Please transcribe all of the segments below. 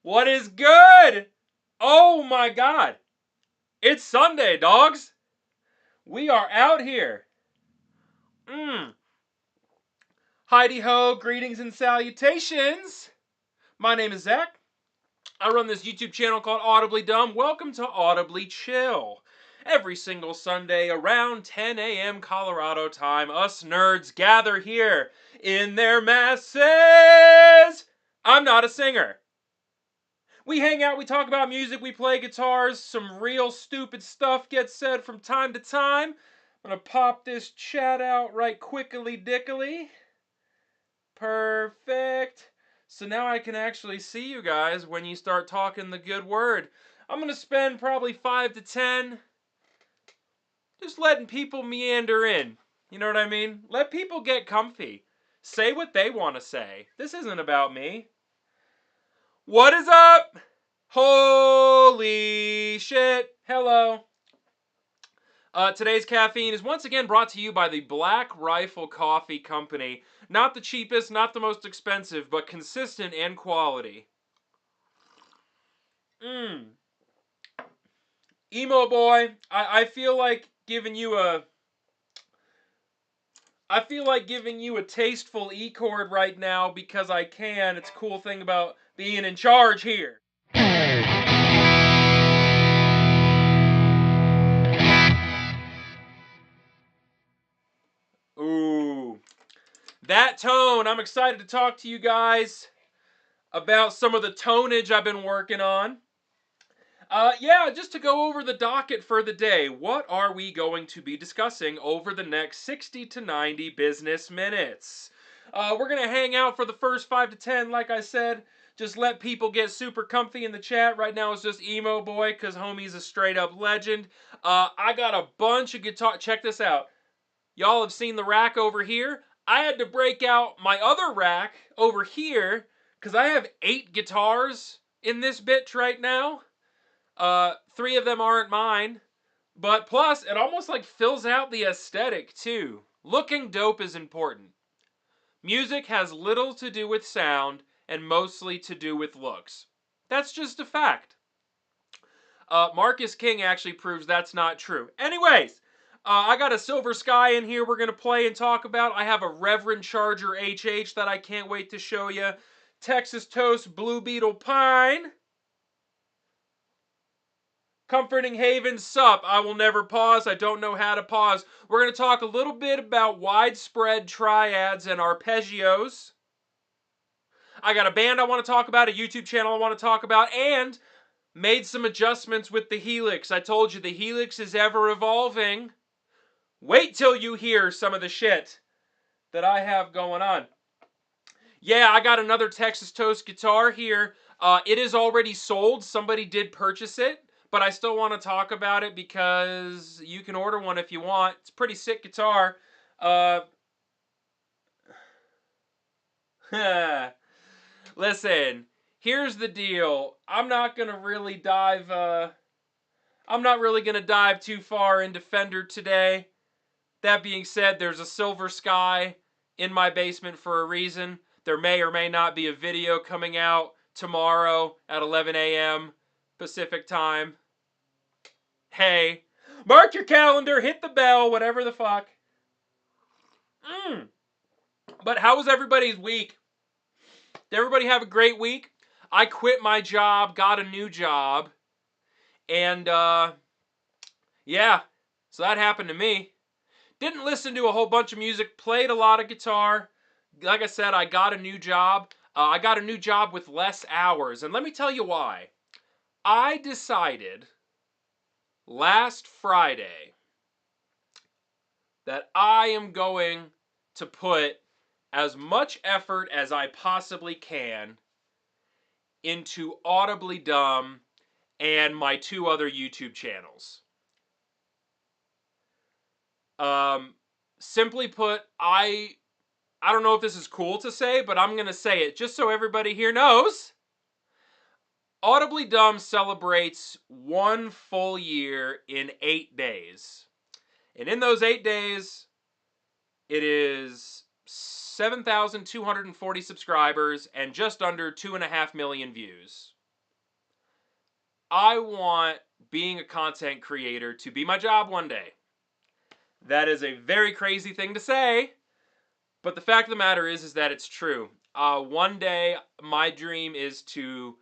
What is good? Oh my God. It's Sunday, dogs. We are out here. Heidi ho, greetings and salutations. My name is Zach. I run this YouTube channel called Audibly Dumb. Welcome to AudiblyChill. Every single Sunday around 10 a.m. Colorado time, us nerds gather here in their masses. I'm not a singer. We hang out, we talk about music, we play guitars, some real stupid stuff gets said from time to time. I'm gonna pop this chat out right quickly dickily. Perfect. So now I can actually see you guys when you start talking the good word. I'm gonna spend probably 5 to 10 just letting people meander in. You know what I mean? Let people get comfy. Say what they want to say. This isn't about me. What is up? Holy shit. Hello. Today's caffeine is once again brought to you by the Black Rifle Coffee Company. Not the cheapest, not the most expensive, but consistent and quality. Emo boy, I feel like giving you a tasteful E chord right now because I can. It's a cool thing about being in charge here. Ooh. That tone. I'm excited to talk to you guys about some of the tonage I've been working on. Just to go over the docket for the day. What are we going to be discussing over the next 60 to 90 business minutes? We're going to hang out for the first 5 to 10, like I said. Just let people get super comfy in the chat. Right now it's just Emo Boy, because homie's a straight up legend. I got a bunch of guitar. Check this out. Y'all have seen the rack over here. I had to break out my other rack over here, because I have 8 guitars in this bitch right now. 3 of them aren't mine. But plus, it almost like fills out the aesthetic too. Looking dope is important. Music has little to do with sound and mostly to do with looks. That's just a fact. Marcus King actually proves that's not true. Anyways, I got a Silver Sky in here we're going to play and talk about. I have a Reverend Charger HH that I can't wait to show you. Texas Toast Blue Beetle Pine. Comforting Haven, sup. I will never pause. I don't know how to pause. We're going to talk a little bit about widespread triads and arpeggios. I got a band I want to talk about, a YouTube channel I want to talk about, and made some adjustments with the Helix. I told you the Helix is ever evolving. Wait till you hear some of the shit that I have going on. Yeah, I got another Texas Toast guitar here. It is already sold. Somebody did purchase it. But I still want to talk about it because you can order one if you want. It's a pretty sick guitar. Listen, here's the deal. I'm not going to really dive too far into Fender today. That being said, there's a Silver Sky in my basement for a reason. There may or may not be a video coming out tomorrow at 11 a.m. Pacific time. Hey, mark your calendar, hit the bell, whatever the fuck. But how was everybody's week? Did everybody have a great week? I quit my job, got a new job, and yeah, so that happened to me. Didn't listen to a whole bunch of music, played a lot of guitar. Like I said, I got a new job. I got a new job with less hours, and let me tell you why. I decided last Friday that I am going to put as much effort as I possibly can into Audibly Dumb and my 2 other YouTube channels. Simply put, I don't know if this is cool to say, but I'm going to say it just so everybody here knows. Audibly Dumb celebrates 1 full year in 8 days. And in those 8 days, it is 7,240 subscribers and just under 2.5 million views. I want being a content creator to be my job one day. That is a very crazy thing to say, but the fact of the matter is that it's true. One day, my dream is to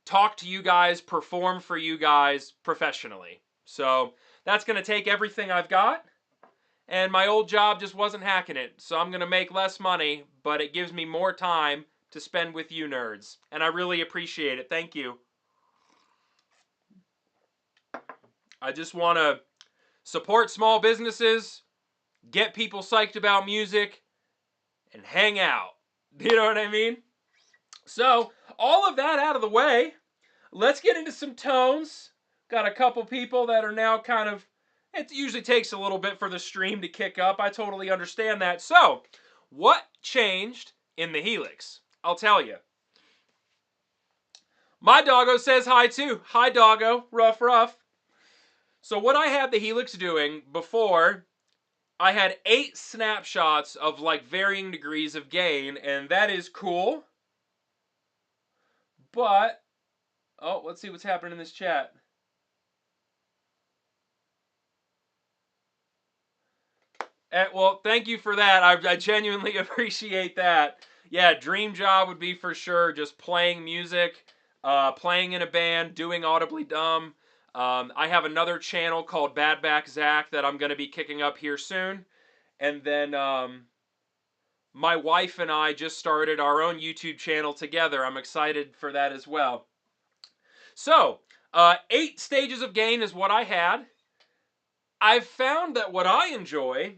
talk to you guys, perform for you guys professionally. So that's going to take everything I've got, and my old job just wasn't hacking it. So I'm going to make less money, but it gives me more time to spend with you nerds, and I really appreciate it. Thank you. I just want to support small businesses, get people psyched about music, and hang out. You know what I mean? So, all of that out of the way, let's get into some tones. Got a couple people that are now kind of, it usually takes a little bit for the stream to kick up. I totally understand that. So, what changed in the Helix? I'll tell you. My doggo says hi too. Hi doggo, rough rough. So what I had the Helix doing before, I had 8 snapshots of like varying degrees of gain, and that is cool. But, oh, let's see what's happening in this chat. Well, thank you for that. I genuinely appreciate that. Yeah, dream job would be for sure just playing music, playing in a band, doing Audibly Dumb. I have another channel called Bad Back Zach that I'm going to be kicking up here soon. And then my wife and I just started our own YouTube channel together. I'm excited for that as well. So, 8 stages of gain is what I had. I've found that what I enjoy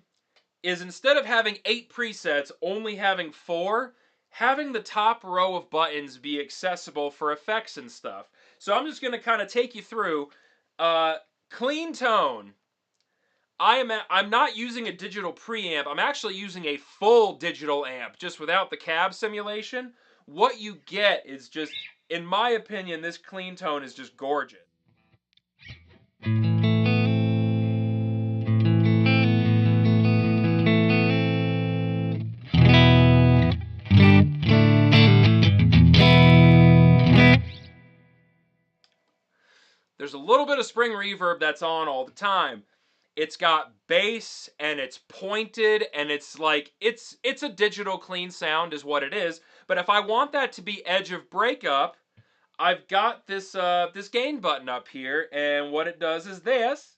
is instead of having 8 presets, only having 4, having the top row of buttons be accessible for effects and stuff. So I'm just going to kind of take you through clean tone. I'm not using a digital preamp. I'm actually using a full digital amp, just without the cab simulation. What you get is just, in my opinion, this clean tone is just gorgeous. There's a little bit of spring reverb that's on all the time. It's got bass and it's pointed and it's like, it's a digital clean sound is what it is. But if I want that to be edge of breakup, I've got this this gain button up here, and what it does is this.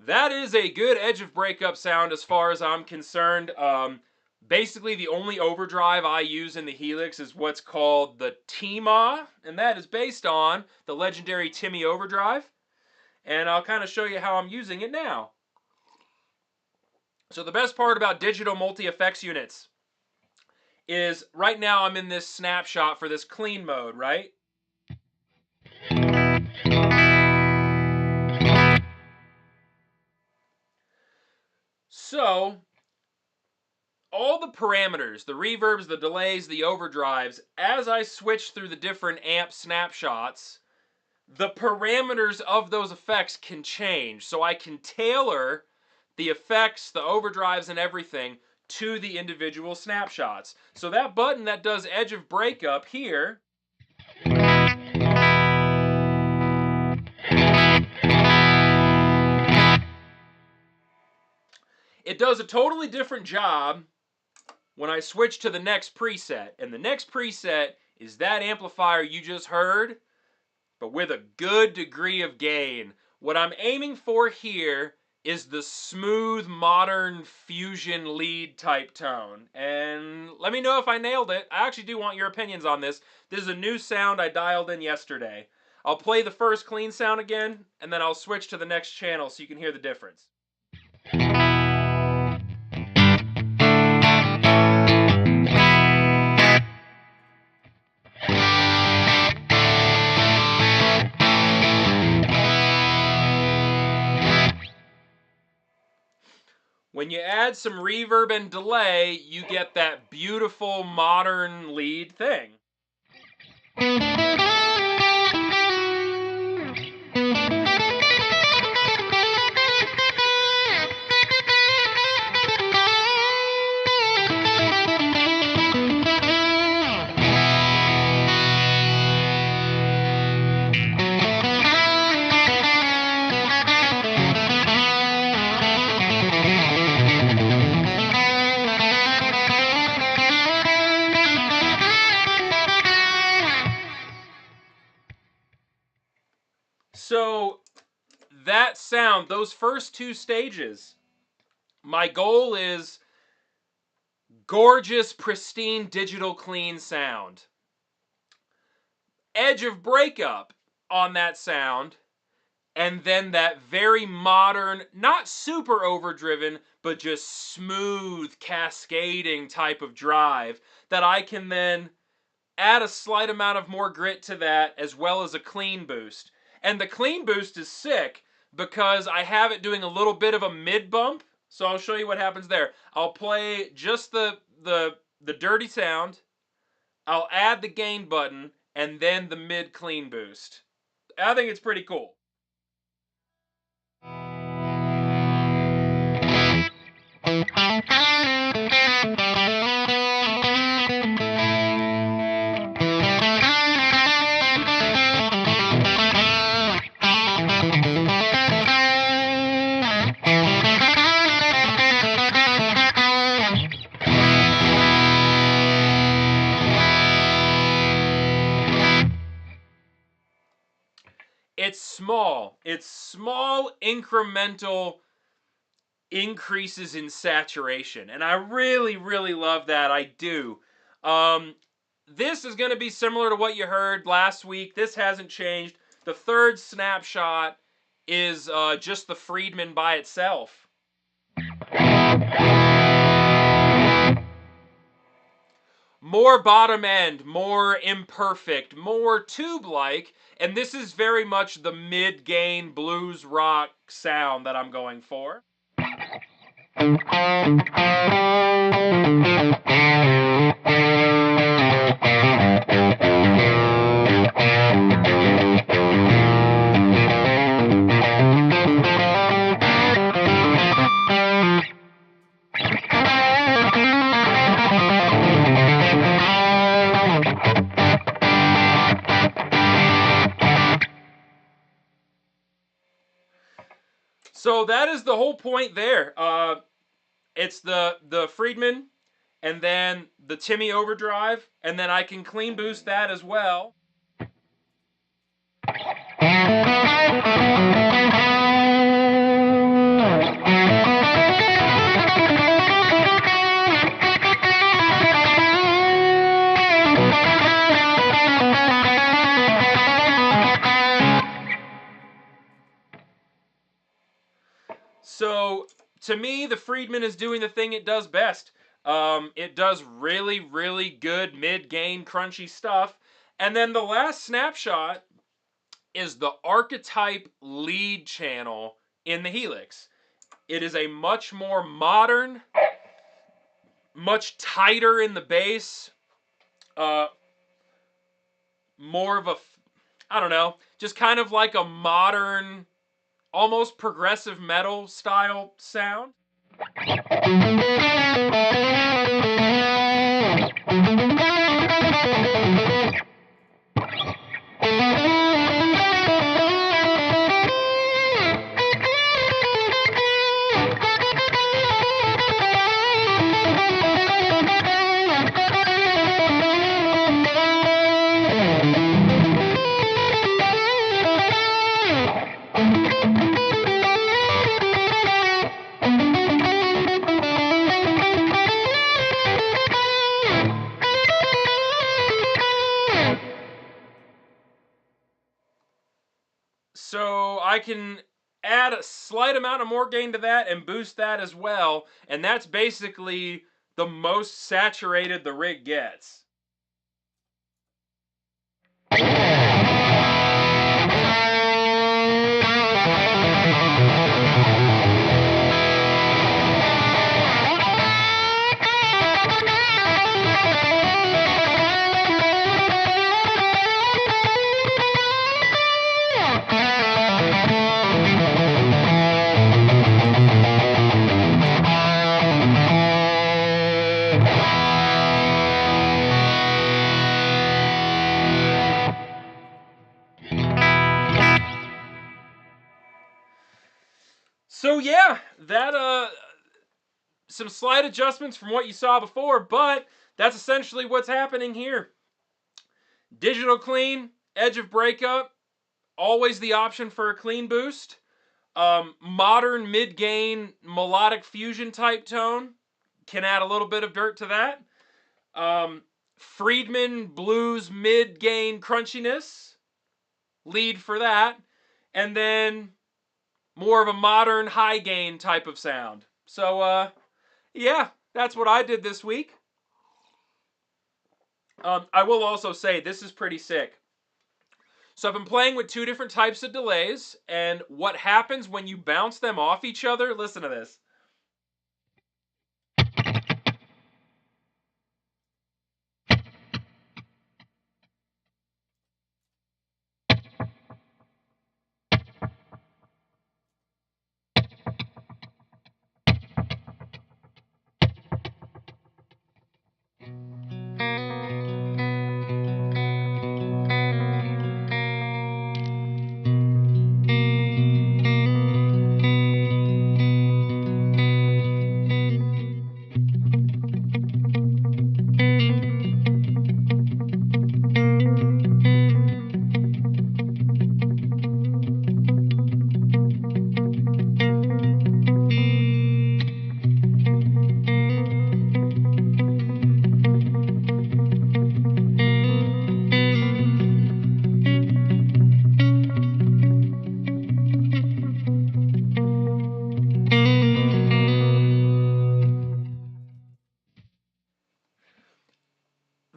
That is a good edge of breakup sound as far as I'm concerned. Basically, the only overdrive I use in the Helix is what's called the TMA, and that is based on the legendary Timmy overdrive. And I'll kind of show you how I'm using it now. So the best part about digital multi-effects units is right now I'm in this snapshot for this clean mode, right? So, all the parameters, the reverbs, the delays, the overdrives, as I switch through the different amp snapshots, the parameters of those effects can change. So I can tailor the effects, the overdrives, and everything to the individual snapshots. So that button that does edge of breakup here, it does a totally different job when I switch to the next preset. And the next preset is that amplifier you just heard, but with a good degree of gain. What I'm aiming for here is the smooth, modern, fusion lead type tone. And let me know if I nailed it. I actually do want your opinions on this. This is a new sound I dialed in yesterday. I'll play the first clean sound again, and then I'll switch to the next channel so you can hear the difference. When When you add some reverb and delay, you get that beautiful modern lead thing. So that sound, those first two stages, my goal is gorgeous, pristine, digital, clean sound. Edge of breakup on that sound, and then that very modern, not super overdriven, but just smooth, cascading type of drive that I can then add a slight amount of more grit to that, as well as a clean boost. And the clean boost is sick because I have it doing a little bit of a mid bump. So I'll show you what happens there. I'll play just the dirty sound. I'll add the gain button and then the mid clean boost. I think it's pretty cool. It's small incremental increases in saturation, and I really, really love that. I do. This is going to be similar to what you heard last week. This hasn't changed. The third snapshot is just the Friedman by itself. More bottom end, more imperfect, more tube-like, and this is very much the mid-gain blues rock sound that I'm going for. So that is the whole point there. It's the Friedman, and then the Timmy overdrive, and then I can clean boost that as well. So, to me, the Friedman is doing the thing it does best. It does really, really good mid-gain crunchy stuff. And then the last snapshot is the archetype lead channel in the Helix. It is a much more modern, much tighter in the bass, more of a, I don't know, just kind of like a modern, almost progressive metal style sound. So I can add a slight amount of more gain to that and boost that as well, and that's basically the most saturated the rig gets. So yeah, that some slight adjustments from what you saw before, but that's essentially what's happening here. Digital clean, edge of breakup, always the option for a clean boost. Modern mid-gain melodic fusion type tone, can add a little bit of dirt to that. Friedman blues mid-gain crunchiness, lead for that. And then more of a modern high-gain type of sound. So, yeah, that's what I did this week. I will also say this is pretty sick. So I've been playing with two different types of delays, and what happens when you bounce them off each other, listen to this.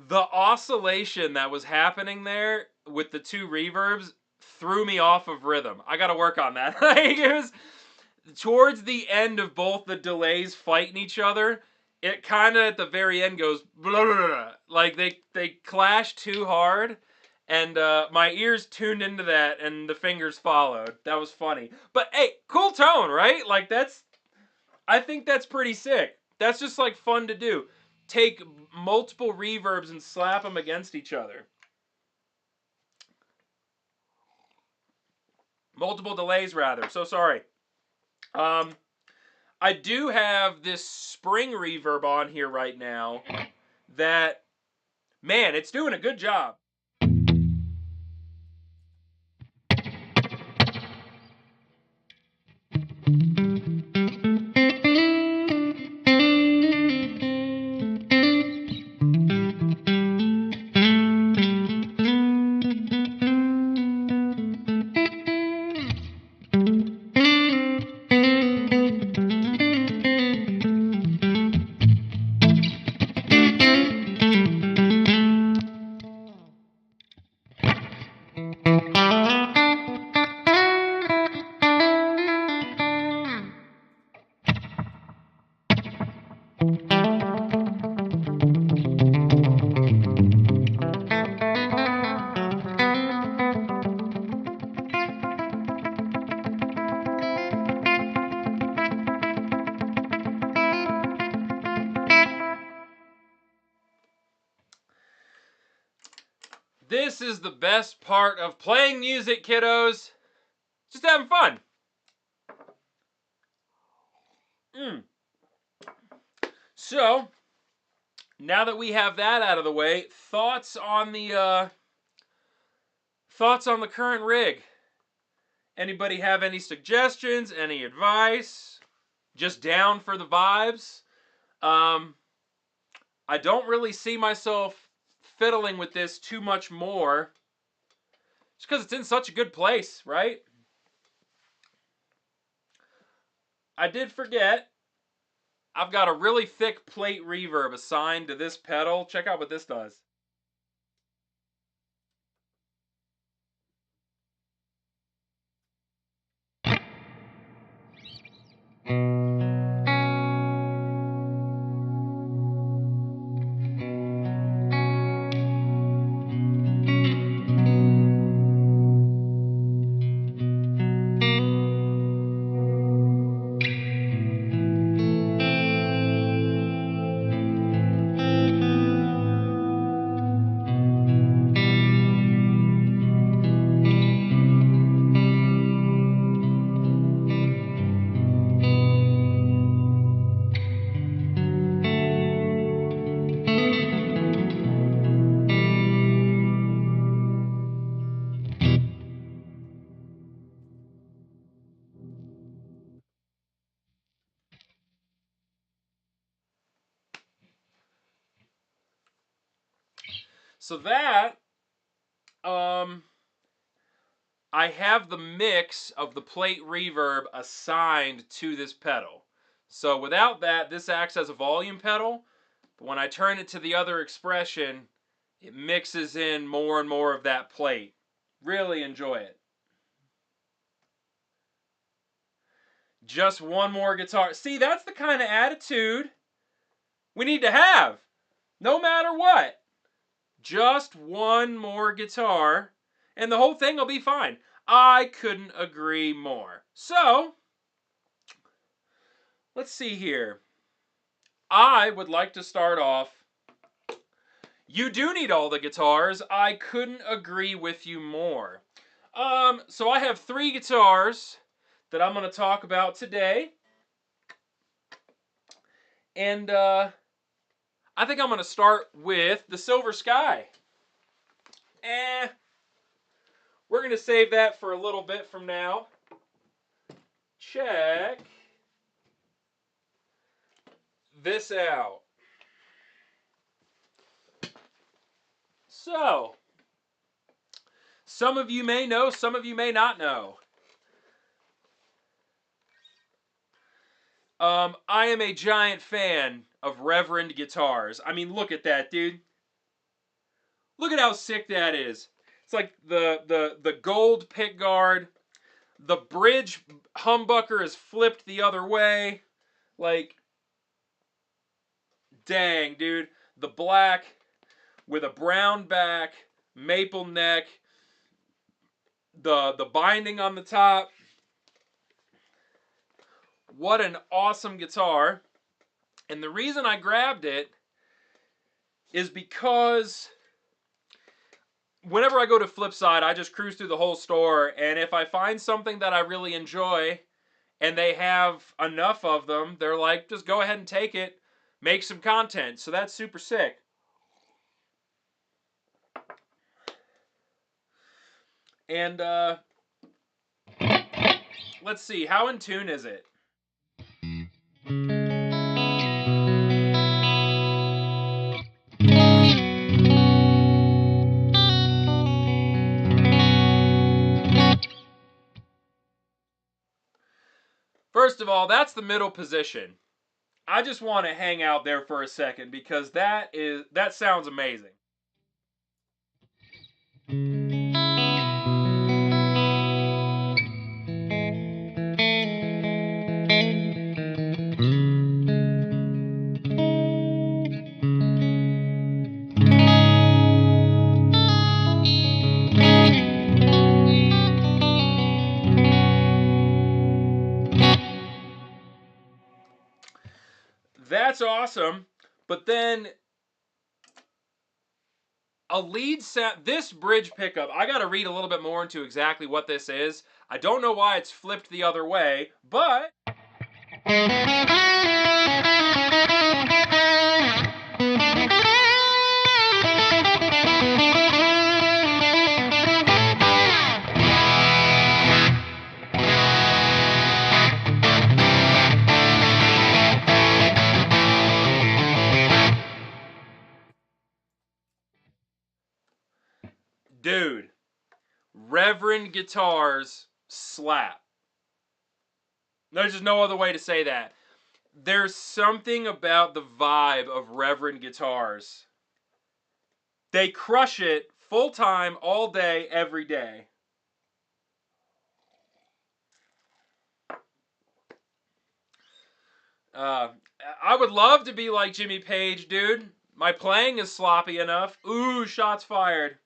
The oscillation that was happening there with the two reverbs threw me off of rhythm. I gotta work on that. Like, it was towards the end of both the delays fighting each other, it kind of at the very end goes blah, blah, blah. Like they clash too hard, and my ears tuned into that, and the fingers followed. That was funny. But hey, cool tone, right? Like I think that's pretty sick. That's just like fun to do. Take multiple reverbs and slap them against each other. Multiple delays, rather. So sorry. I do have this spring reverb on here right now that, man, it's doing a good job. This is the best part of playing music, kiddos. Just having fun. So, now that we have that out of the way, thoughts on the current rig. Anybody have any suggestions? Any advice? Just down for the vibes? I don't really see myself fiddling with this too much more. Just because it's in such a good place, right? I did forget, I've got a really thick plate reverb assigned to this pedal. Check out what this does. So that, I have the mix of the plate reverb assigned to this pedal. So without that, this acts as a volume pedal, but when I turn it to the other expression, it mixes in more and more of that plate. Really enjoy it. Just one more guitar. See, that's the kind of attitude we need to have, no matter what. Just one more guitar, and the whole thing will be fine. I couldn't agree more. So, let's see here. I would like to start off. You do need all the guitars. I couldn't agree with you more. So I have 3 guitars that I'm going to talk about today. And I think I'm going to start with the Silver Sky. We're going to save that for a little bit from now. Check this out. So, some of you may know, some of you may not know. I am a giant fan of Reverend guitars. I mean, look at that, dude. Look at how sick that is. It's like the gold pickguard. The bridge humbucker is flipped the other way. Like, dang, dude. The black with a brown back, maple neck, the binding on the top. What an awesome guitar. And the reason I grabbed it is because whenever I go to Flipside, I just cruise through the whole store, and if I find something that I really enjoy and they have enough of them, they're like, just go ahead and take it, make some content. So that's super sick. And let's see, how in tune is it? First of all, that's the middle position. I just want to hang out there for a second because that sounds amazing. That's awesome, but then a lead sound, this bridge pickup, I got to read a little bit more into exactly what this is. I don't know why it's flipped the other way, but dude, Reverend guitars slap. There's just no other way to say that. There's something about the vibe of Reverend guitars. They crush it full time, all day, every day. I would love to be like Jimmy Page, dude. My playing is sloppy enough. Ooh, shots fired.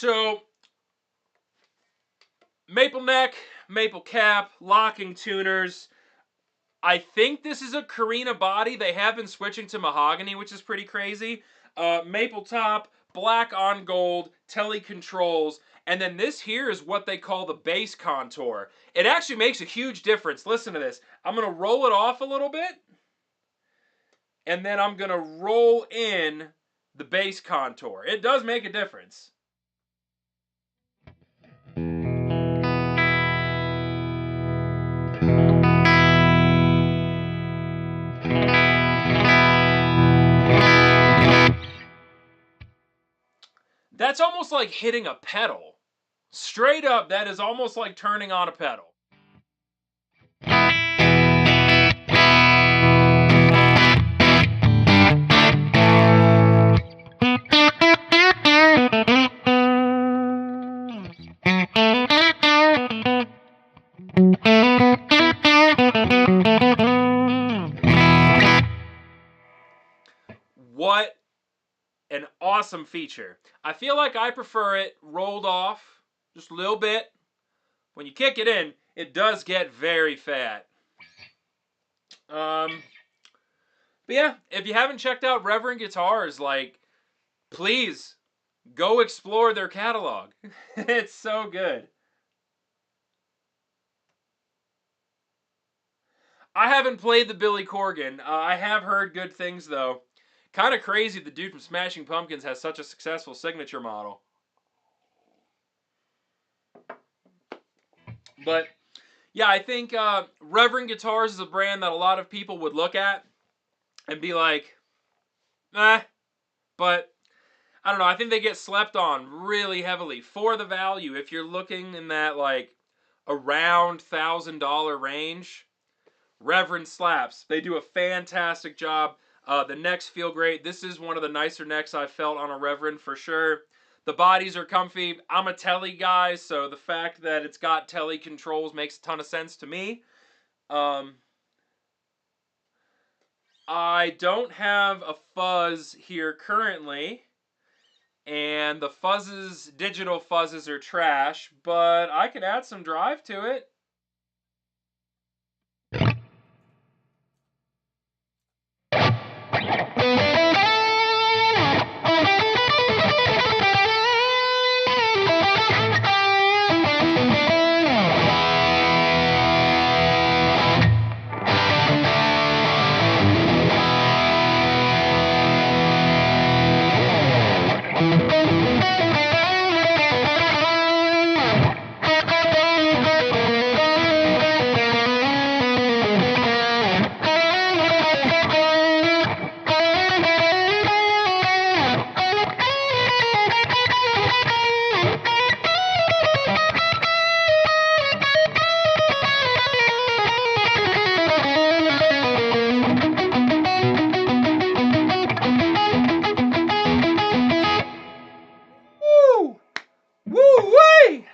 So, maple neck, maple cap, locking tuners. I think this is a Carina body. They have been switching to mahogany, which is pretty crazy. Maple top, black on gold, tele controls, and then this here is what they call the bass contour. It actually makes a huge difference. Listen to this. I'm going to roll it off a little bit, and then I'm going to roll in the bass contour. It does make a difference. That's almost like hitting a pedal. Straight up, that is almost like turning on a pedal. What an awesome feature. I feel like I prefer it rolled off just a little bit. When you kick it in, it does get very fat. But yeah, if you haven't checked out Reverend Guitars, like, please go explore their catalog. It's so good. I haven't played the Billy Corgan. I have heard good things, though. Kind of crazy the dude from Smashing Pumpkins has such a successful signature model. But yeah, I think Reverend Guitars is a brand that a lot of people would look at and be like, eh. But I don't know. I think they get slept on really heavily for the value. If you're looking in that like around $1,000 range, Reverend slaps. They do a fantastic job. The necks feel great. This is one of the nicer necks I've felt on a Reverend for sure. The bodies are comfy. I'm a Tele guy, so the fact that it's got Tele controls makes a ton of sense to me. I don't have a fuzz here currently, and the fuzzes, digital fuzzes are trash, but I could add some drive to it. Woo-wee!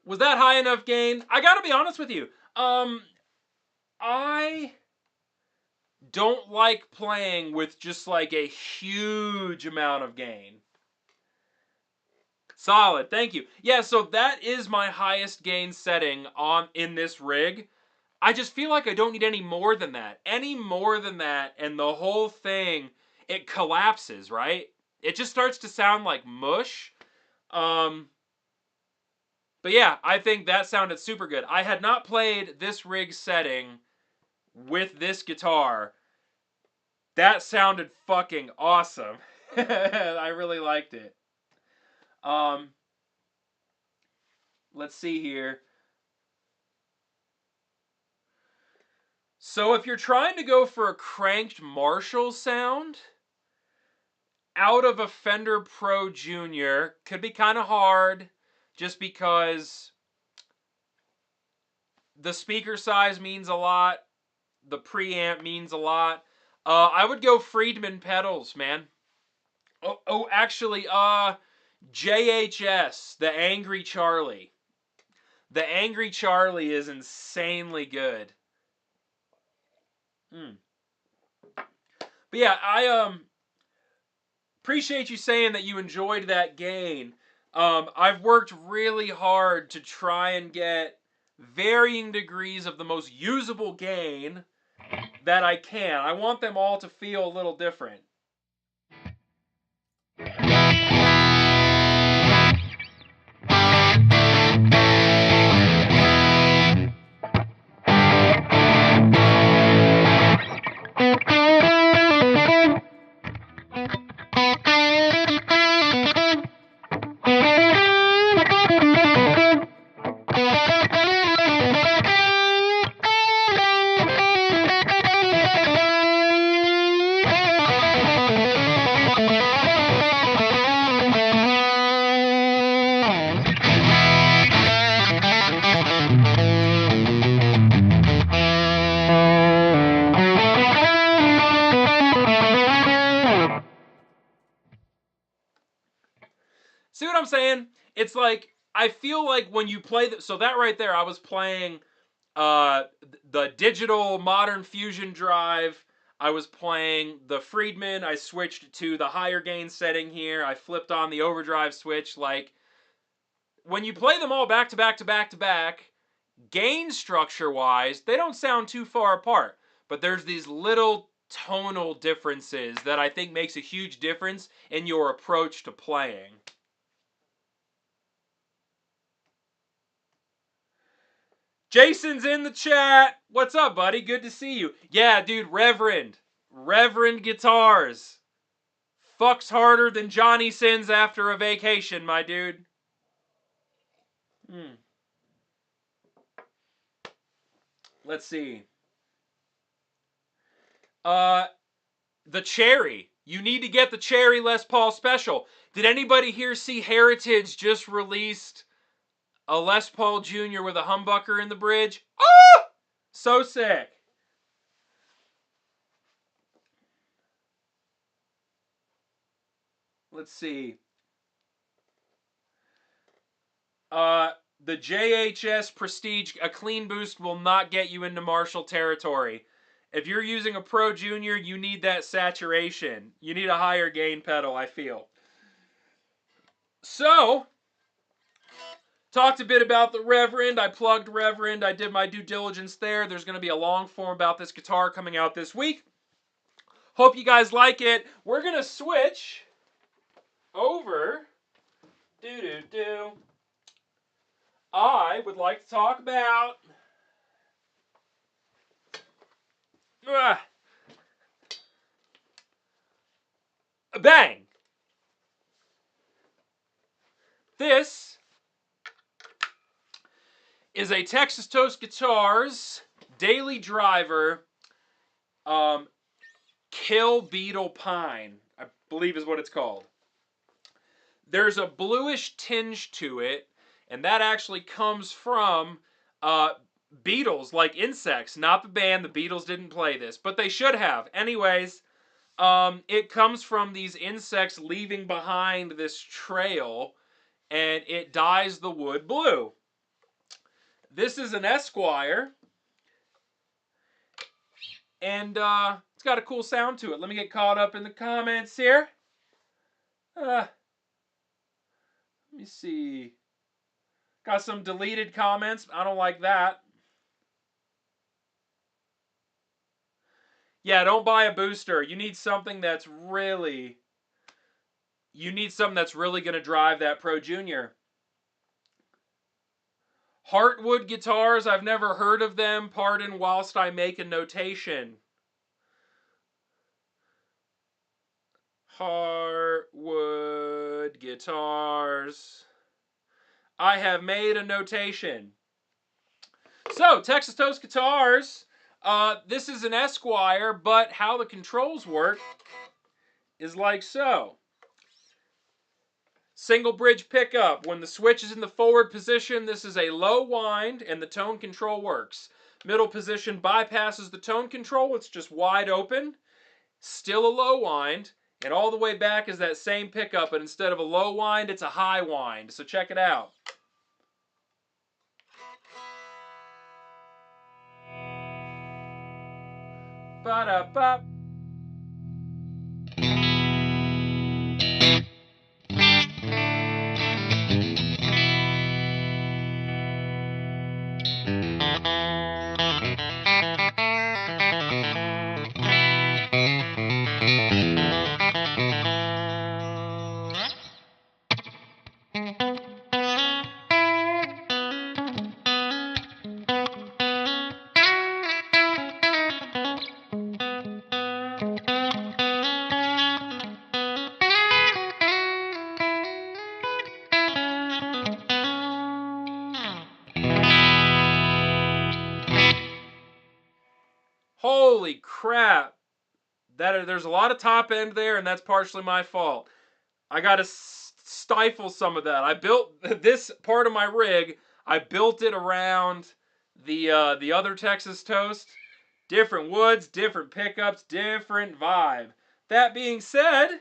Was that high enough gain? I gotta be honest with you. I don't like playing with just like a huge amount of gain. Solid, thank you. Yeah, so that is my highest gain setting in this rig. I just feel like I don't need any more than that. Any more than that, and the whole thing, it collapses, right? It just starts to sound like mush. But yeah, I think that sounded super good. I had not played this rig setting with this guitar. That sounded fucking awesome. I really liked it. Let's see here. So if you're trying to go for a cranked Marshall sound, out of a Fender Pro Junior could be kind of hard just because the speaker size means a lot, the preamp means a lot. I would go Friedman pedals, man. Actually, JHS, the Angry Charlie. The Angry Charlie is insanely good. But yeah, I appreciate you saying that you enjoyed that gain. I've worked really hard to try and get varying degrees of the most usable gain that I can. I want them all to feel a little different. See what I'm saying? It's like, I feel like when you play so that right there, I was playing the digital modern fusion drive. I was playing the Friedman. I switched to the higher gain setting here. I flipped on the overdrive switch. Like, when you play them all back to back to back to back, gain structure wise, they don't sound too far apart. But there's these little tonal differences that I think makes a huge difference in your approach to playing. Jason's in the chat. What's up, buddy? Good to see you. Yeah, dude, Reverend Guitars. Fucks harder than Johnny Sins after a vacation, my dude. Let's see. The Cherry. You need to get the Cherry Les Paul Special. Did anybody here see Heritage just released a Les Paul Jr. with a humbucker in the bridge? Oh! So sick. Let's see. The JHS Prestige, a clean boost will not get you into Marshall territory. If you're using a Pro Junior, you need that saturation. You need a higher gain pedal, I feel. So, talked a bit about the Reverend. I plugged Reverend. I did my due diligence there. There's going to be a long form about this guitar coming out this week. Hope you guys like it. We're going to switch over. I would like to talk about bang. This is a Texas Toast Guitars Daily Driver Kill Beetle Pine, I believe is what it's called. There's a bluish tinge to it, and that actually comes from beetles, like insects, not the band. The Beatles didn't play this, but they should have. Anyways, it comes from these insects leaving behind this trail, and it dyes the wood blue. This is an Esquire, and it's got a cool sound to it. Let me get caught up in the comments here. Let me see. Got some deleted comments. I don't like that. Yeah, don't buy a booster. You need something that's really... You need something that's really going to drive that Pro Junior. Heartwood Guitars, I've never heard of them. Pardon whilst I make a notation. Heartwood Guitars. I have made a notation. So, Texas Toast Guitars. This is an Esquire, but how the controls work is like so. Single bridge pickup. When the switch is in the forward position, this is a low wind and the tone control works. Middle position bypasses the tone control. It's just wide open. Still a low wind. And all the way back is that same pickup, but instead of a low wind, it's a high wind. So check it out. Ba-da-ba. Holy crap. There's a lot of top end there, and that's partially my fault. I got to stifle some of that. I built this part of my rig. I built it around the other Texas Toast. Different woods, different pickups, different vibe. That being said,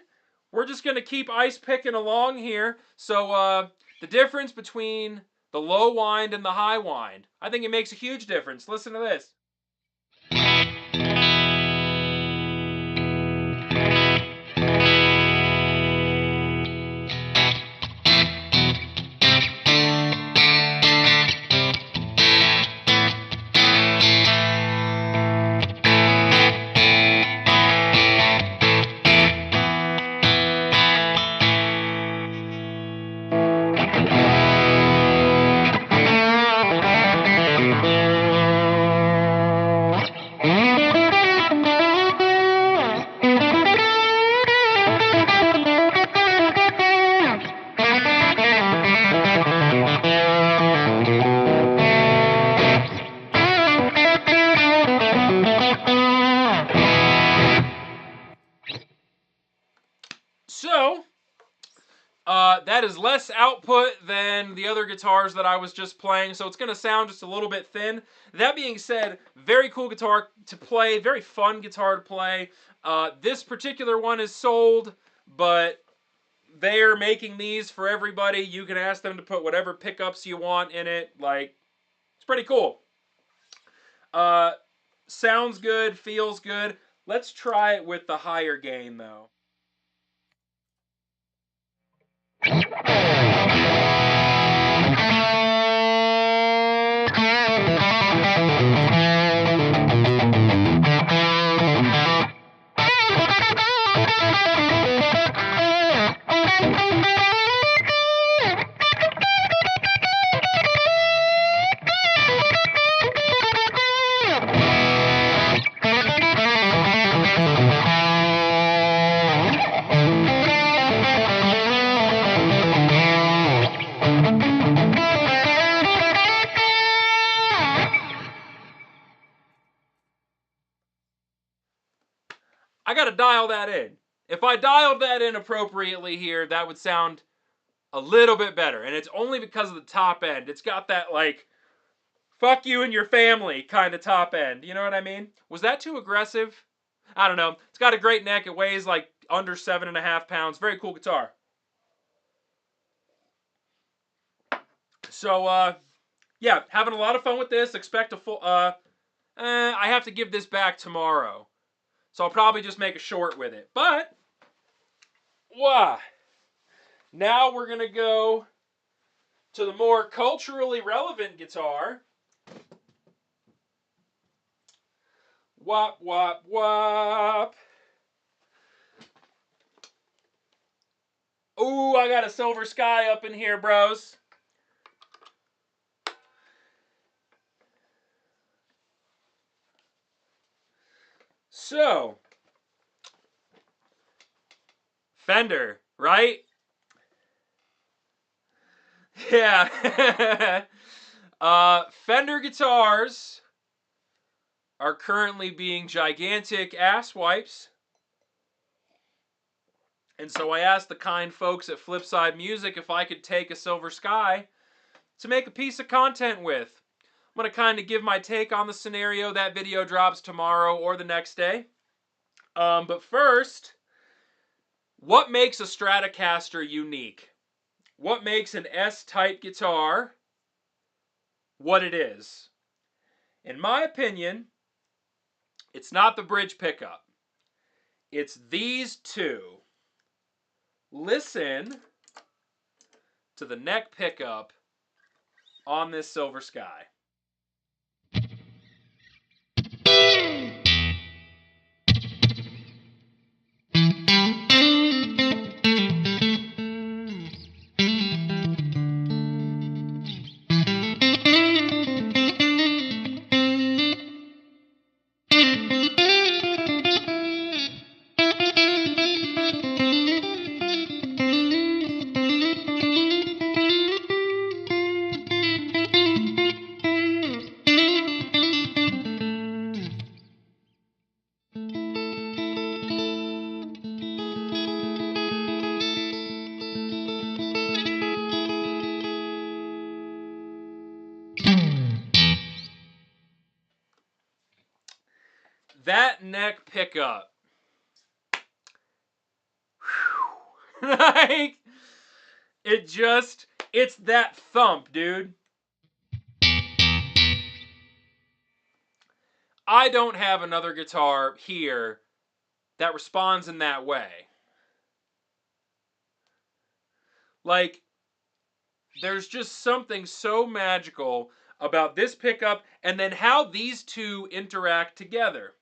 we're just going to keep ice picking along here. So the difference between the low wind and the high wind, I think it makes a huge difference. Listen to this. So, that is less output than the other guitars that I was just playing, so it's going to sound just a little bit thin. That being said, very cool guitar to play, very fun guitar to play. This particular one is sold, but they're making these for everybody. You can ask them to put whatever pickups you want in it. Like, it's pretty cool. Sounds good, feels good. Let's try it with the higher gain, though. I gotta dial that in. If I dialed that in appropriately here, that would sound a little bit better. And it's only because of the top end. It's got that, like, fuck you and your family kind of top end. You know what I mean? Was that too aggressive? I don't know. It's got a great neck. It weighs like under 7.5 pounds. Very cool guitar. So, yeah, having a lot of fun with this. Expect a full, I have to give this back tomorrow. So I'll probably just make a short with it. But, wow. Now we're going to go to the more culturally relevant guitar. Wop, wop, wop. Ooh, I got a Silver Sky up in here, bros. So, Fender, right? Yeah. Fender guitars are currently being gigantic ass wipes. And so I asked the kind folks at Flipside Music if I could take a Silver Sky to make a piece of content with. I'm going to kind of give my take on the scenario. That video drops tomorrow or the next day. But first, what makes a Stratocaster unique? What makes an S-type guitar what it is? In my opinion, it's not the bridge pickup. It's these two. Listen to the neck pickup on this Silver Sky. That neck pickup. Like, it's that thump, dude. I don't have another guitar here that responds in that way. Like, there's just something so magical about this pickup and then how these two interact together.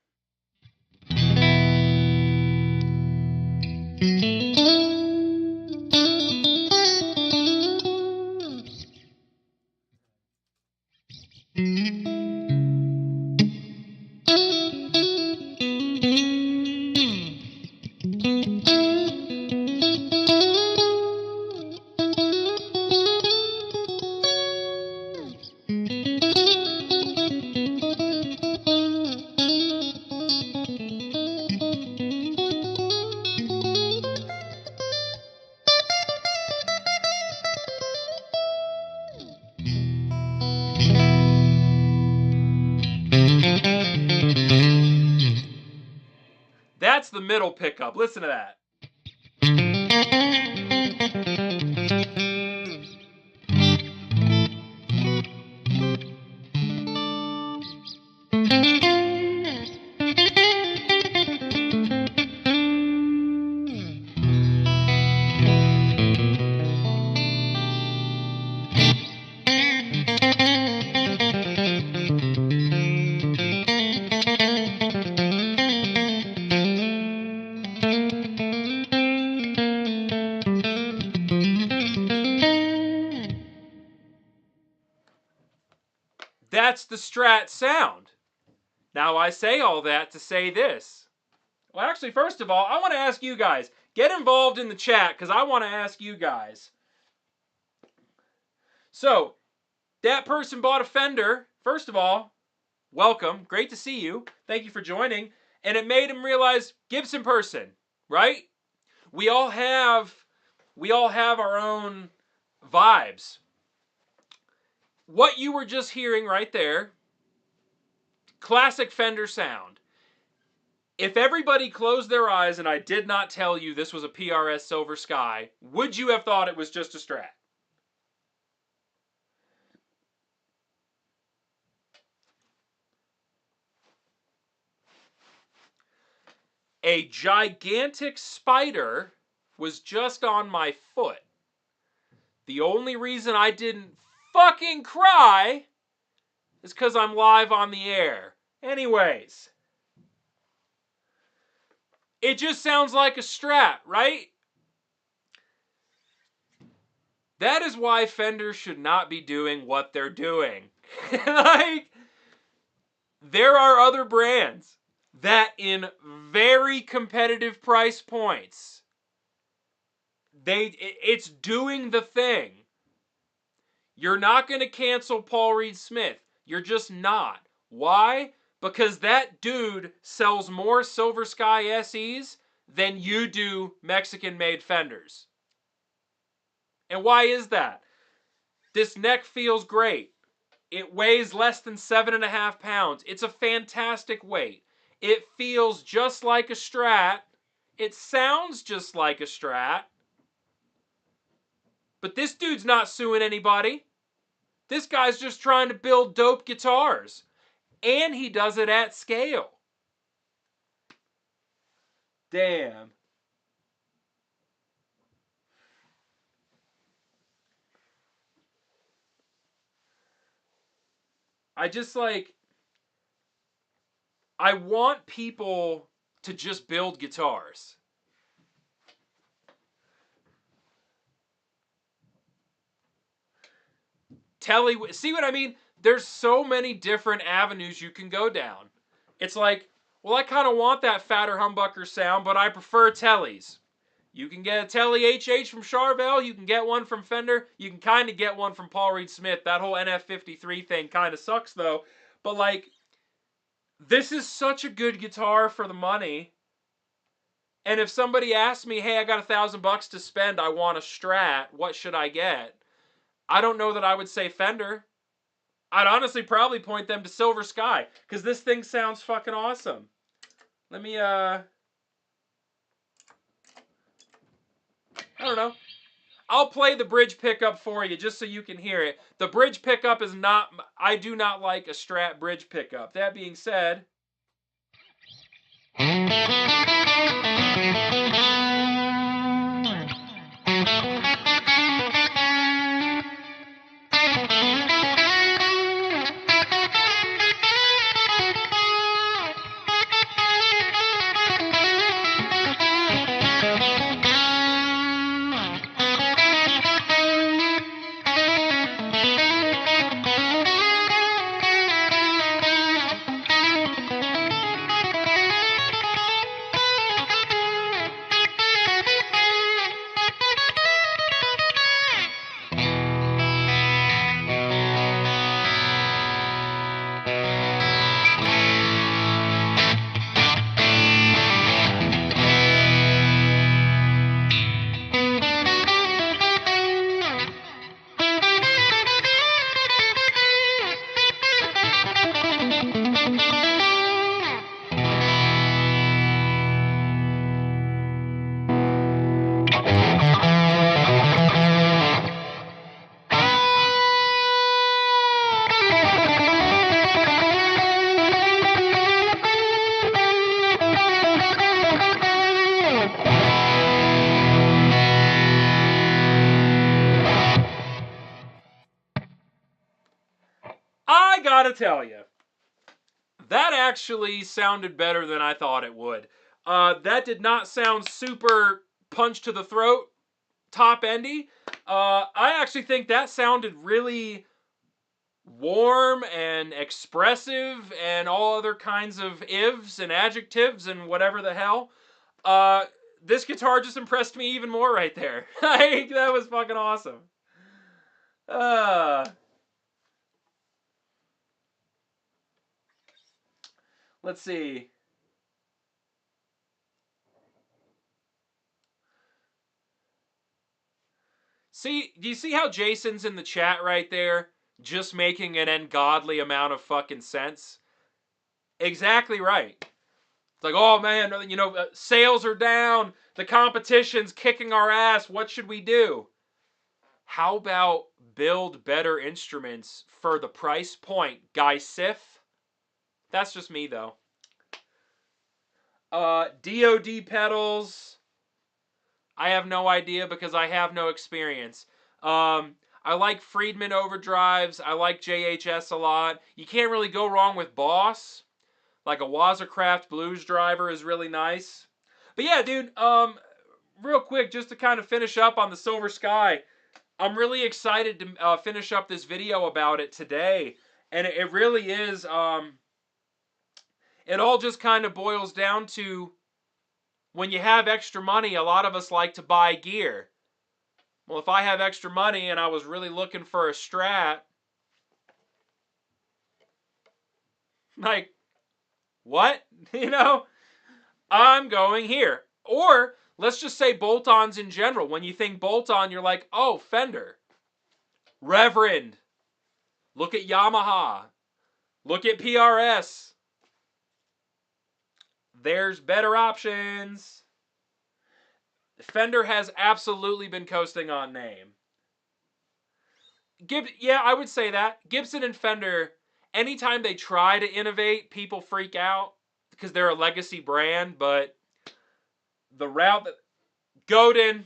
That's the middle pickup. Listen to that. That's the Strat sound. Now, I say all that to say this. Well, actually, first of all, I want to ask you guys. Get involved in the chat because I want to ask you guys. So, that person bought a Fender. First of all, welcome. Great to see you. Thank you for joining. And it made him realize Gibson person, right? We all have our own vibes. What you were just hearing right there, classic Fender sound. If everybody closed their eyes and I did not tell you this was a PRS Silver Sky, would you have thought it was just a Strat? A gigantic spider was just on my foot. The only reason I didn't fucking cry is because I'm live on the air. Anyways. It just sounds like a Strat, right? That is why Fender should not be doing what they're doing. Like, there are other brands that in very competitive price points, it's doing the thing. You're not going to cancel Paul Reed Smith. You're just not. Why? Because that dude sells more Silver Sky SEs than you do Mexican-made Fenders. And why is that? This neck feels great. It weighs less than 7.5 pounds. It's a fantastic weight. It feels just like a Strat. It sounds just like a Strat. But this dude's not suing anybody. This guy's just trying to build dope guitars. And he does it at scale. Damn. I want people to just build guitars. See what I mean? There's so many different avenues you can go down. It's like, well, I kind of want that fatter humbucker sound, but I prefer Tellies. You can get a Telly HH from Charvel. You can get one from Fender. You can kind of get one from Paul Reed Smith. That whole NF53 thing kind of sucks, though. But, like, this is such a good guitar for the money. And if somebody asks me, hey, I got $1,000 to spend, I want a Strat, what should I get? I don't know that I would say Fender. I'd honestly probably point them to Silver Sky, because this thing sounds fucking awesome. Let me, I don't know. I'll play the bridge pickup for you just so you can hear it. The bridge pickup is not, I do not like a Strat bridge pickup. That being said, I gotta tell you, that actually sounded better than I thought it would. That did not sound super punch to the throat, top endy. I actually think that sounded really warm and expressive and all other kinds of ifs and adjectives and whatever the hell. This guitar just impressed me even more right there. That was fucking awesome. Let's see. See, do you see how Jason's in the chat right there? Just making an ungodly amount of fucking sense. Exactly right. It's like, oh man, sales are down. The competition's kicking our ass. What should we do? How about build better instruments for the price point, Guy Sif? That's just me, though. DOD pedals. I have no idea because I have no experience. I like Friedman overdrives. I like JHS a lot. You can't really go wrong with Boss. Like a Wazercraft Blues driver is really nice. But yeah, dude, real quick, just to kind of finish up on the Silver Sky, I'm really excited to finish up this video about it today. And it really is, it all just kind of boils down to when you have extra money, a lot of us like to buy gear. Well, if I have extra money and I was really looking for a Strat, like, what? I'm going here. Or, let's just say bolt-ons in general. When you think bolt-on, you're like, oh, Fender. Reverend. Look at Yamaha. Look at PRS. There's better options. Fender has absolutely been coasting on name. Yeah, I would say that. Gibson and Fender, anytime they try to innovate, people freak out because they're a legacy brand, but the route that Godin,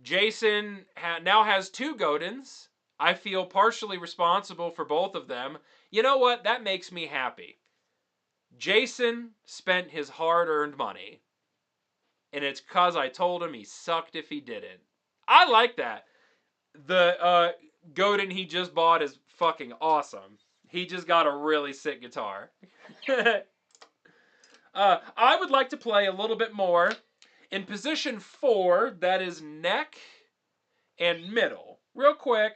Jason now has 2 Godins. I feel partially responsible for both of them. You know what? That makes me happy. Jason spent his hard-earned money. And it's because I told him he sucked if he didn't. I like that. The Godin he just bought is fucking awesome. He just got a really sick guitar. I would like to play a little bit more. In position 4, that is neck and middle. Real quick.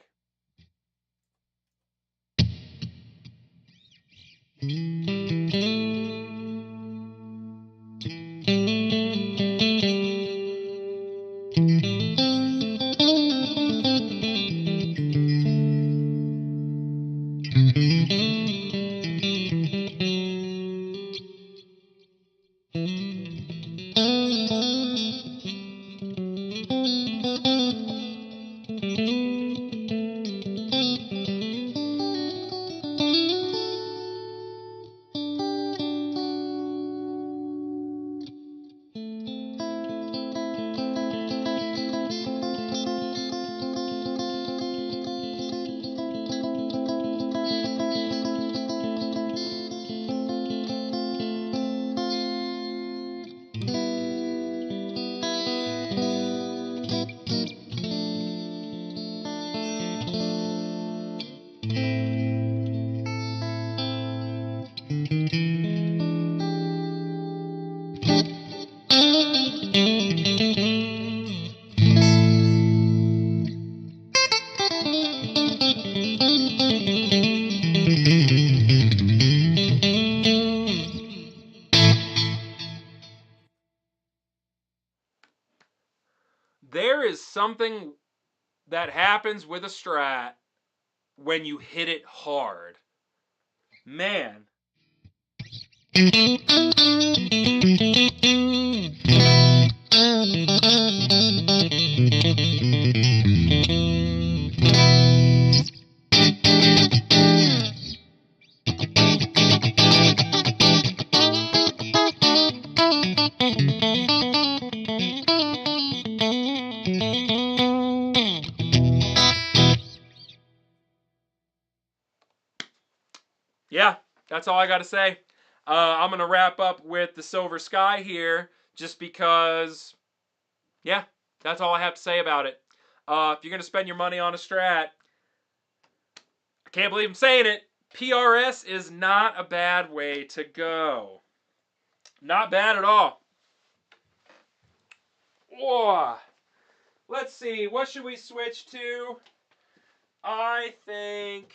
something that happens with a Strat when you hit it hard. Man. Yeah, that's all I got to say. I'm going to wrap up with the Silver Sky here just because, yeah, that's all I have to say about it. If you're going to spend your money on a Strat, I can't believe I'm saying it, PRS is not a bad way to go. Not bad at all. Whoa. Let's see, what should we switch to? I think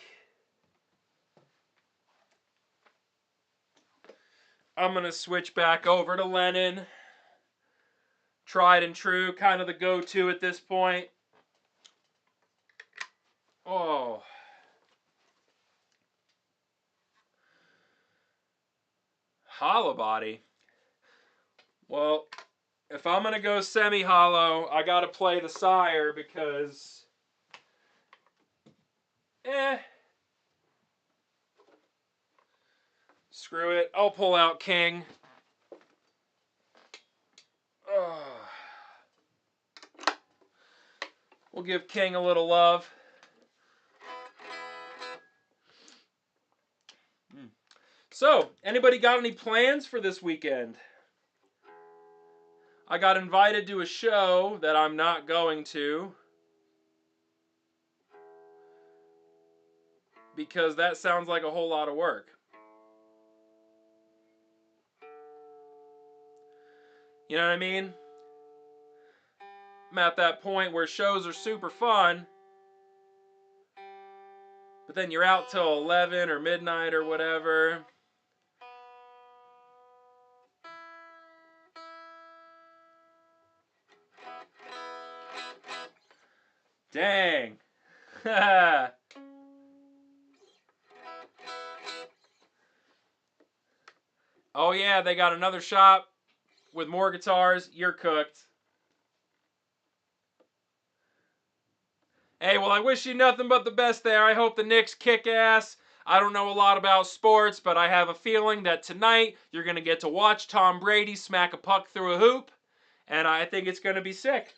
I'm going to switch back over to Lennon. Tried and true, kind of the go-to at this point. Oh. Hollow body. Well, if I'm going to go semi-hollow, I got to play the Sire because... Screw it. I'll pull out King. We'll give King a little love. So, anybody got any plans for this weekend? I got invited to a show that I'm not going to because that sounds like a whole lot of work. You know what I mean? I'm at that point where shows are super fun, but then you're out till 11 or midnight or whatever. Dang. Oh yeah, they got another shop with more guitars. You're cooked. Hey, well, I wish you nothing but the best there. I hope the Knicks kick ass. I don't know a lot about sports, but I have a feeling that tonight you're going to get to watch Tom Brady smack a puck through a hoop, and I think it's going to be sick.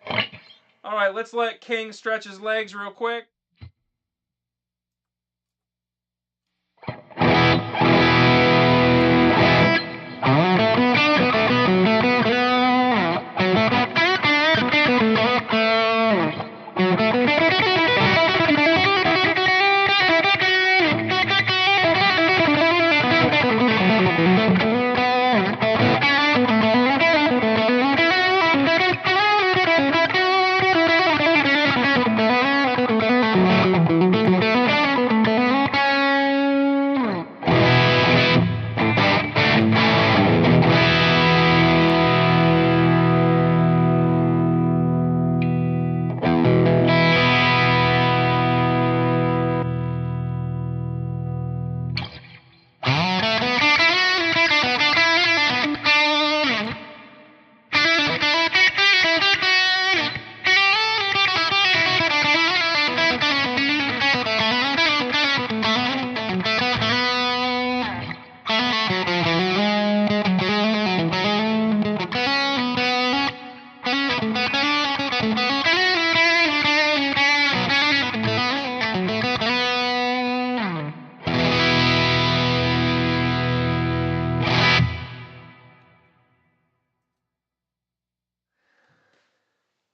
All right, let's let King stretch his legs real quick.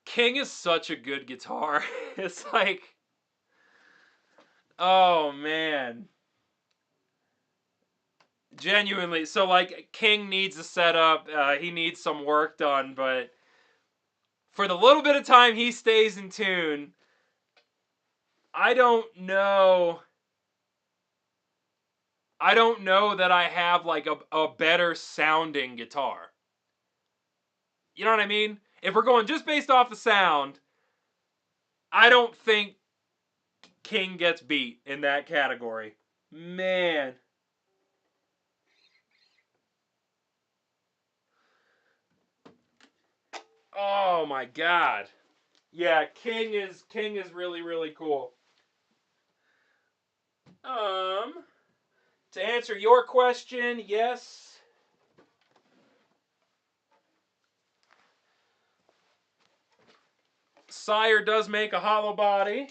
King is such a good guitar. It's like, oh man. Genuinely. So like King needs a setup. He needs some work done, but for the little bit of time he stays in tune, I don't know that I have like a better sounding guitar. You know what I mean? If we're going just based off the sound, I don't think King gets beat in that category. Man. Oh my God. Yeah, King is really, really cool. To answer your question, yes. Sire does make a hollow body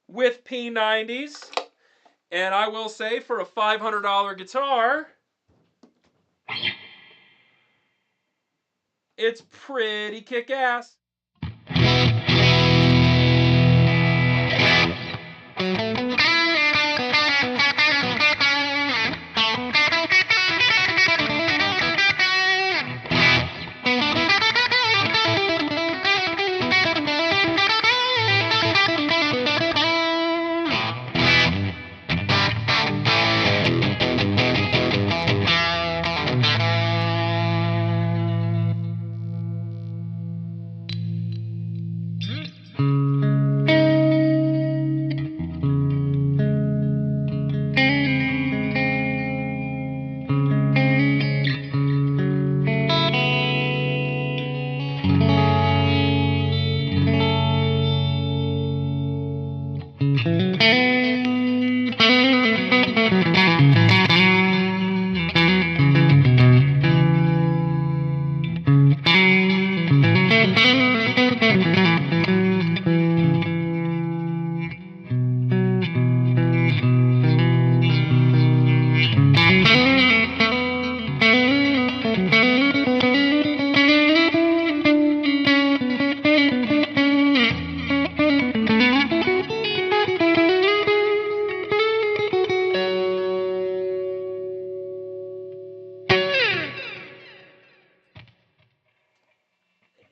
with P90s. And I will say, for a $500 guitar, it's pretty kick-ass.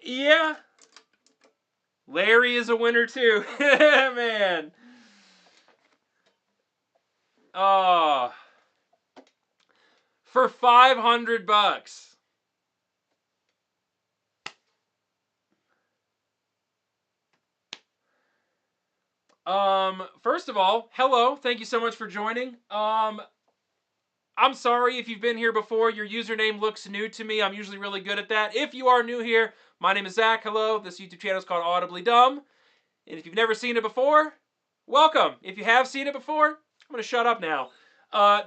Yeah. Larry is a winner too. Man. Oh. For $500. First of all, hello. Thank you so much for joining. I'm sorry if you've been here before. Your username looks new to me. I'm usually really good at that. If you are new here, my name is Zach. Hello. This YouTube channel is called Audibly Dumb. And if you've never seen it before, welcome. If you have seen it before, I'm going to shut up now.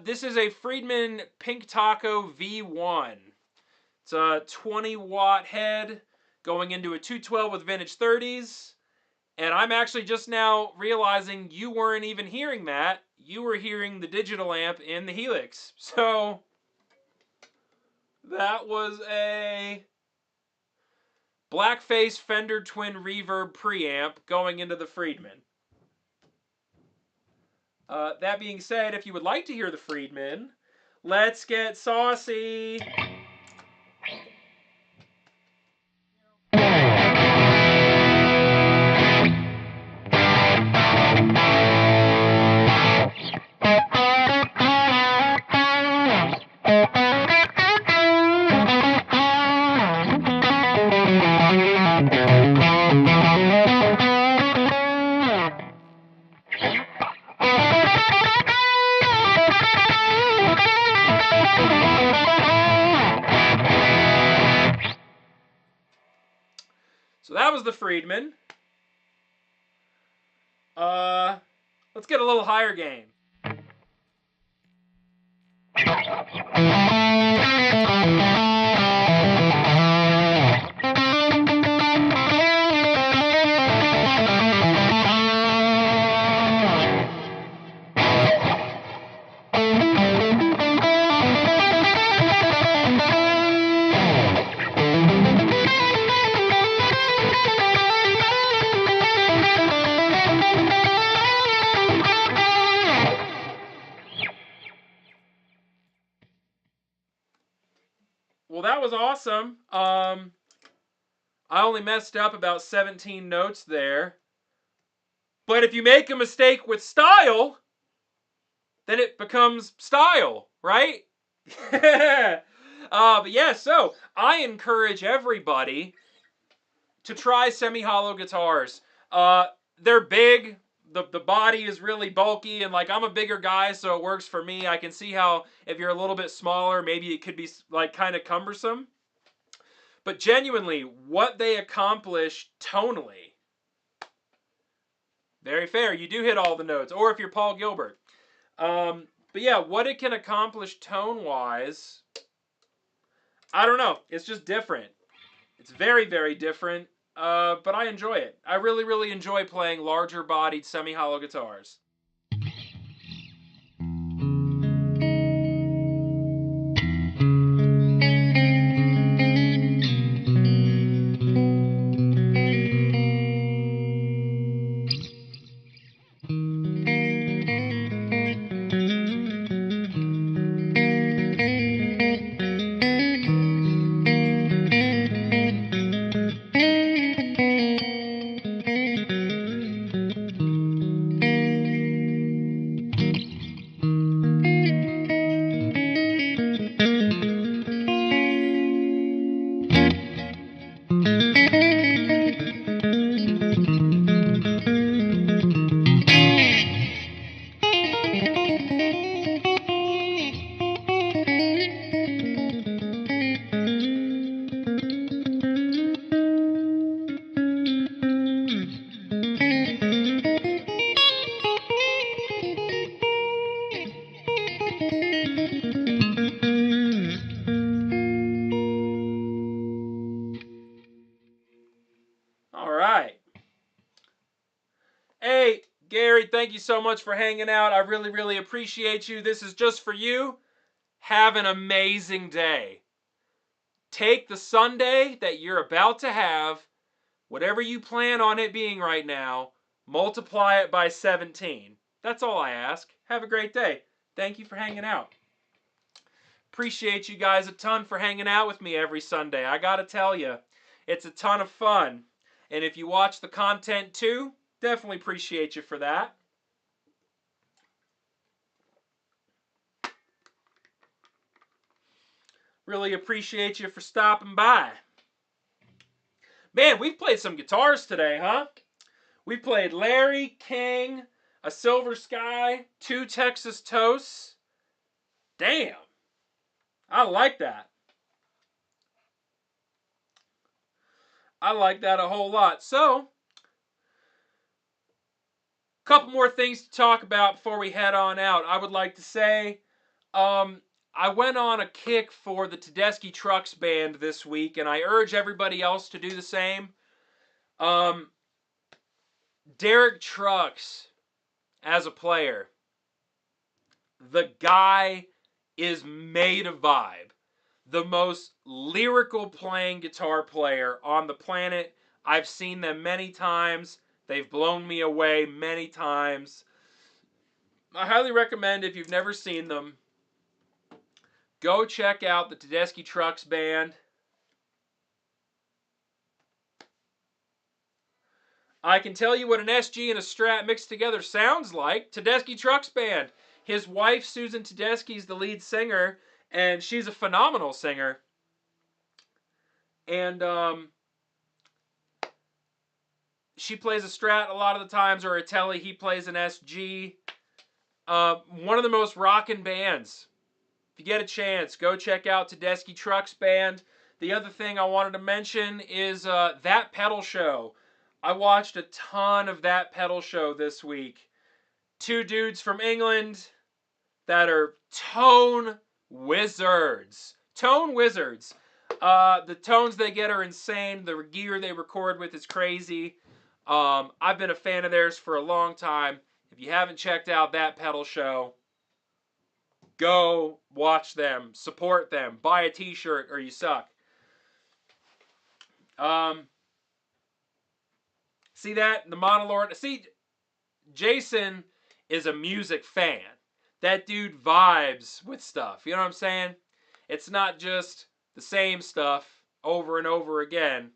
This is a Friedman Pink Taco V1. It's a 20-watt head going into a 212 with vintage 30s. And I'm actually just now realizing you weren't even hearing that. You were hearing the digital amp in the Helix. So that was a Blackface Fender Twin Reverb preamp going into the Friedman. That being said, if you would like to hear the Friedman, let's get saucy. So that was the Friedman. Let's get a little higher gain. Well, that was awesome. I only messed up about 17 notes there. But if you make a mistake with style, then it becomes style, right? But yeah, so I encourage everybody, to try semi-hollow guitars. They're big. The body is really bulky, and like I'm a bigger guy, so it works for me. I can see how if you're a little bit smaller, maybe it could be like kind of cumbersome. But genuinely, what they accomplish tonally, very fair. You do hit all the notes, or if you're Paul Gilbert. But yeah, what it can accomplish tone-wise, I don't know. It's just different. It's very, very different, but I enjoy it. I really, really enjoy playing larger-bodied semi-hollow guitars. All right. Hey, Gary, thank you so much for hanging out. I really, really appreciate you. This is just for you. Have an amazing day. Take the Sunday that you're about to have, whatever you plan on it being right now, multiply it by 17. That's all I ask. Have a great day. Thank you for hanging out. Appreciate you guys a ton for hanging out with me every Sunday. I gotta tell you, it's a ton of fun. And if you watch the content too, definitely appreciate you for that. Really appreciate you for stopping by. Man, we've played some guitars today, huh? We played Larry, King, a Silver Sky, 2 Texas Toasts. Damn. I like that. I like that a whole lot. So, a couple more things to talk about before we head on out. I would like to say, I went on a kick for the Tedeschi Trucks Band this week, and I urge everybody else to do the same. Derek Trucks, as a player, the guy is made of vibe. The most lyrical playing guitar player on the planet. I've seen them many times. They've blown me away many times. I highly recommend, if you've never seen them, go check out the Tedeschi Trucks Band. I can tell you what an SG and a Strat mixed together sounds like. Tedeschi Trucks Band. His wife, Susan Tedeschi, is the lead singer, and she's a phenomenal singer. And she plays a Strat a lot of the times, or a Tele. He plays an SG. One of the most rockin' bands. If you get a chance, go check out Tedeschi Trucks Band. The other thing I wanted to mention is That Pedal Show. I watched a ton of That Pedal Show this week. 2 dudes from England that are tone wizards. Tone wizards. The tones they get are insane. The gear they record with is crazy. I've been a fan of theirs for a long time. If you haven't checked out That Pedal Show, go watch them, support them, buy a t-shirt or you suck. See that? The Monolord. See, Jason is a music fan. That dude vibes with stuff. You know what I'm saying? It's not just the same stuff over and over again.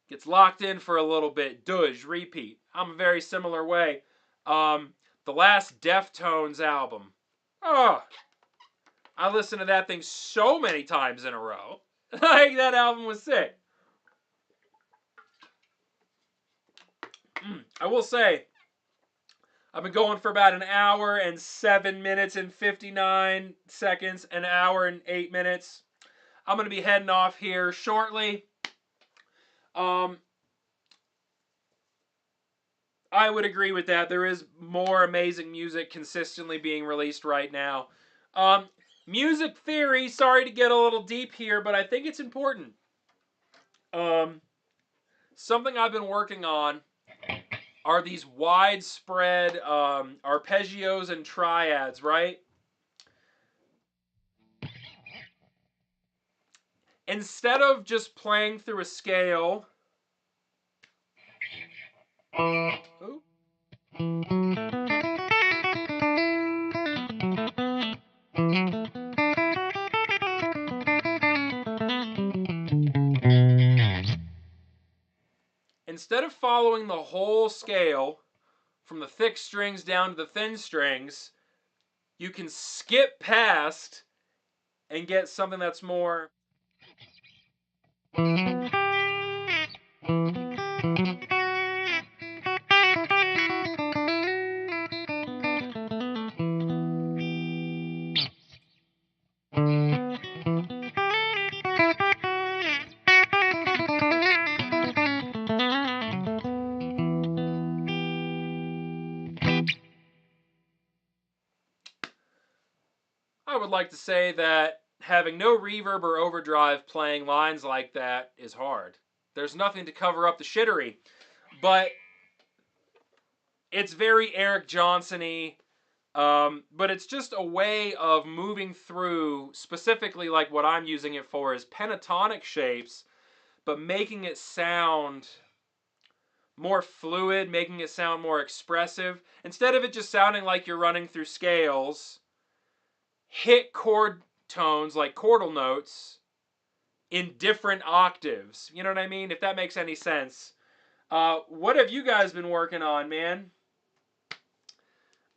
Gets locked in for a little bit. Does repeat. I'm a very similar way. The last Deftones album. Oh, I listened to that thing so many times in a row. Like, that album was sick. I will say, I've been going for about an hour and 7 minutes and 59 seconds, an hour and 8 minutes. I'm going to be heading off here shortly. I would agree with that. There is more amazing music consistently being released right now. Music theory, sorry to get a little deep here, but I think it's important. Something I've been working on are these widespread arpeggios and triads, right? Instead of just playing through a scale... Ooh. Instead of following the whole scale from the thick strings down to the thin strings, you can skip past and get something that's more... I would like to say that having no reverb or overdrive playing lines like that is hard. There's nothing to cover up the shittery, but it's very Eric Johnson-y, but it's just a way of moving through, specifically like what I'm using it for is pentatonic shapes, but making it sound more fluid, making it sound more expressive. Instead of it just sounding like you're running through scales, hit chord tones, like chordal notes, in different octaves. You know what I mean? If that makes any sense. What have you guys been working on, man?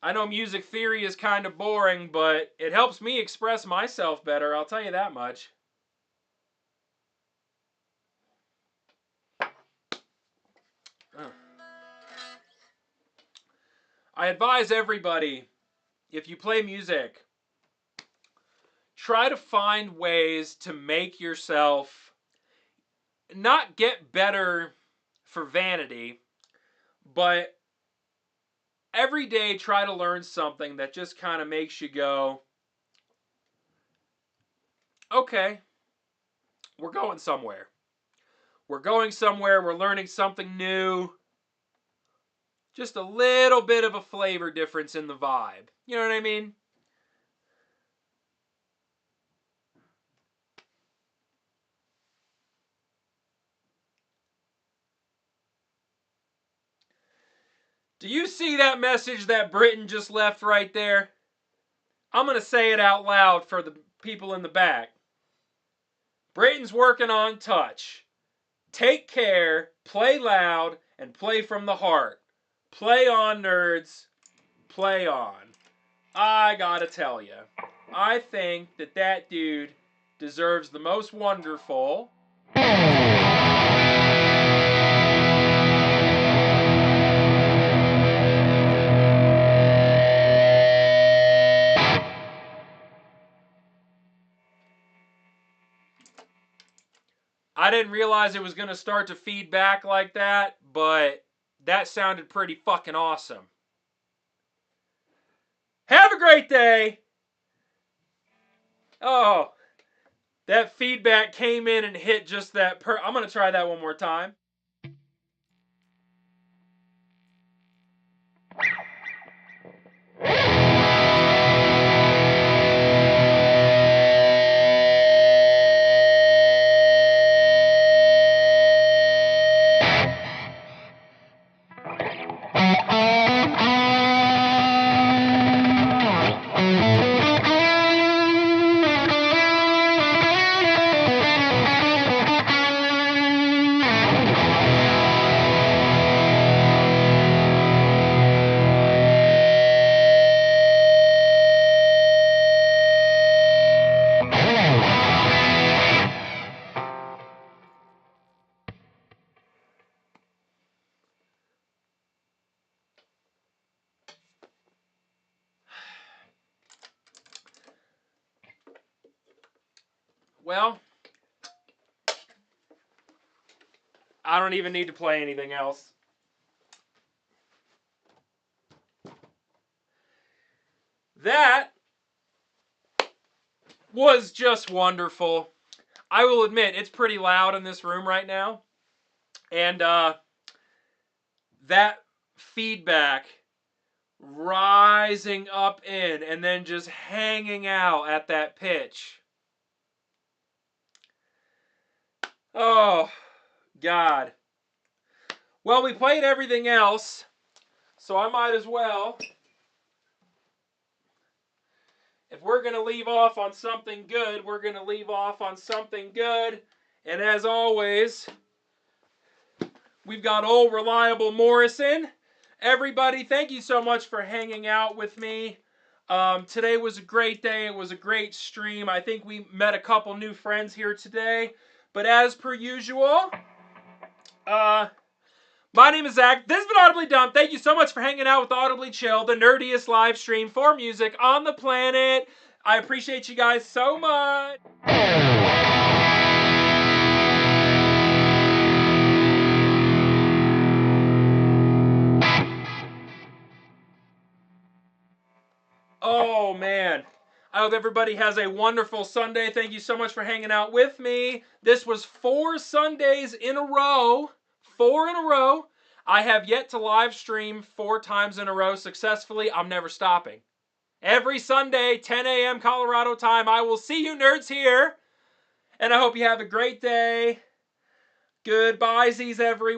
I know music theory is kind of boring, but it helps me express myself better, I'll tell you that much. I advise everybody, if you play music, try to find ways to make yourself not get better for vanity, but every day try to learn something that just kind of makes you go, okay, we're going somewhere. We're going somewhere, we're learning something new. Just a little bit of a flavor difference in the vibe. You know what I mean? Do you see that message that Britain just left right there? I'm going to say it out loud for the people in the back. Britain's working on touch. Take care, play loud, and play from the heart. Play on, nerds. Play on. I gotta tell you, I think that that dude deserves the most wonderful... I didn't realize it was going to start to feed back like that, but that sounded pretty fucking awesome. Have a great day! Oh, that feedback came in and hit just that I'm going to try that one more time. well, I don't even need to play anything else. That was just wonderful. I will admit, it's pretty loud in this room right now. And that feedback rising up in and then just hanging out at that pitch. Oh, God. Well, we played everything else, so I might as well. If we're going to leave off on something good, we're going to leave off on something good. And as always, we've got old reliable Morrison. Everybody, thank you so much for hanging out with me. Today was a great day. It was a great stream. I think we met a couple new friends here today. But as per usual, my name is Zach. This has been Audibly Dumb. Thank you so much for hanging out with Audibly Chill, the nerdiest live stream for music on the planet. I appreciate you guys so much. Oh, man. I hope everybody has a wonderful Sunday. Thank you so much for hanging out with me. This was 4 Sundays in a row. 4 in a row. I have yet to live stream 4 times in a row successfully. I'm never stopping. Every Sunday, 10 a.m. Colorado time. I will see you nerds here. And I hope you have a great day. Goodbyesies, everyone.